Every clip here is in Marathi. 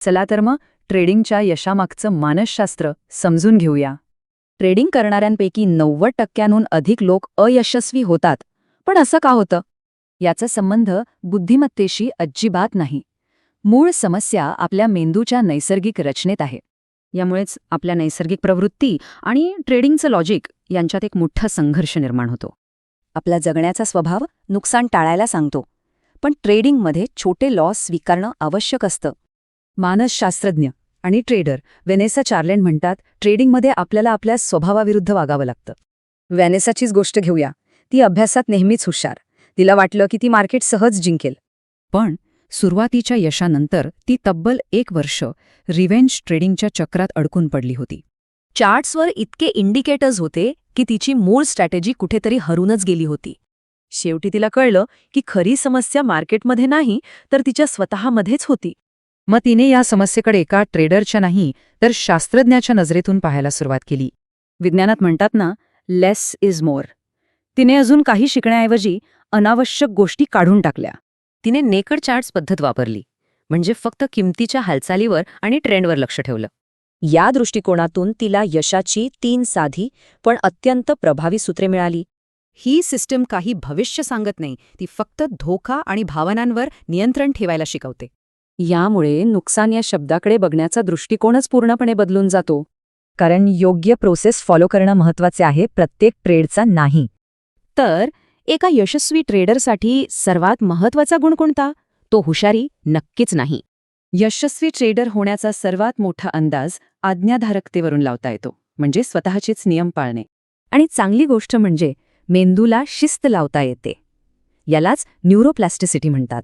चला तर मग ट्रेडिंगच्या यशामागचं मानसशास्त्र समजून घेऊया. ट्रेडिंग करणाऱ्यांपैकी 90% अधिक लोक अयशस्वी होतात. पण असं का होतं? याचा संबंध बुद्धिमत्तेशी अजिबात नाही. मूळ समस्या आपल्या मेंदूच्या नैसर्गिक रचनेत आहे. यामुळेच आपल्या नैसर्गिक प्रवृत्ती आणि ट्रेडिंगचं लॉजिक यांच्यात एक मोठा संघर्ष निर्माण होतो. आपला जगण्याचा स्वभाव नुकसान टाळायला सांगतो, पण ट्रेडिंगमध्ये छोटे लॉस स्वीकारणं आवश्यक असतं. मानसशास्त्रज्ञ आणि ट्रेडर व्हेनेसा चार्लेंड म्हणतात, ट्रेडिंगमध्ये आपल्याला आपल्या स्वभावाविरुद्ध वागावं लागतं. व्हेनेसाचीच गोष्ट घेऊया. ती अभ्यासात नेहमीच हुशार. तिला वाटलं की ती मार्केट सहज जिंकेल. पण सुरुवातीच्या यशानंतर ती तब्बल 1 वर्ष रिव्हेंज ट्रेडिंगच्या चक्रात अडकून पडली होती. चार्ट्सवर इतके इंडिकेटर्स होते की तिची मूळ स्ट्रॅटेजी कुठेतरी हरूनच गेली होती. शेवटी तिला कळलं की खरी समस्या मार्केटमध्ये नाही, तर तिच्या स्वतःमध्येच होती. मग तिने या समस्येकडे एका ट्रेडरच्या नाही, तर शास्त्रज्ञाच्या नजरेतून पाहायला सुरुवात केली. विज्ञानात म्हणतात ना, लेस इज मोर. तिने अजून काही शिकण्याऐवजी अनावश्यक गोष्टी काढून टाकल्या. तिने नेकड चार्ट्स पद्धत वापरली, म्हणजे फक्त किमतीच्या हालचालीवर आणि ट्रेंडवर लक्ष ठेवलं. या दृष्टिकोनातून तिला यशाची 3 साधी पण अत्यंत प्रभावी सूत्रे मिळाली. ही सिस्टम काही भविष्य सांगत नाही, ती फक्त धोका आणि भावनांवर नियंत्रण ठेवायला शिकवते. यामुळे नुकसान या शब्दाकडे बघण्याचा दृष्टिकोनच पूर्णपणे बदलून जातो. कारण योग्य प्रोसेस फॉलो करणं महत्त्वाचे आहे, प्रत्येक ट्रेडचा नाही. तर एका यशस्वी ट्रेडरसाठी सर्वात महत्त्वाचा गुण कोणता? तो हुशारी नक्कीच नाही. यशस्वी ट्रेडर होण्याचा सर्वात मोठा अंदाज आज्ञाधारकतेवरून लावता येतो, म्हणजे स्वतःचेच नियम पाळणे. आणि चांगली गोष्ट म्हणजे मेंदूला शिस्त लावता येते. यालाच न्यूरोप्लास्टिसिटी म्हणतात.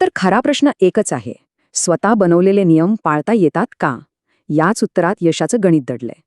तर खरा प्रश्न एकच आहे, स्वतः बनवलेले नियम पाळता येतात का? याच उत्तरात यशाचं गणित दडलंय.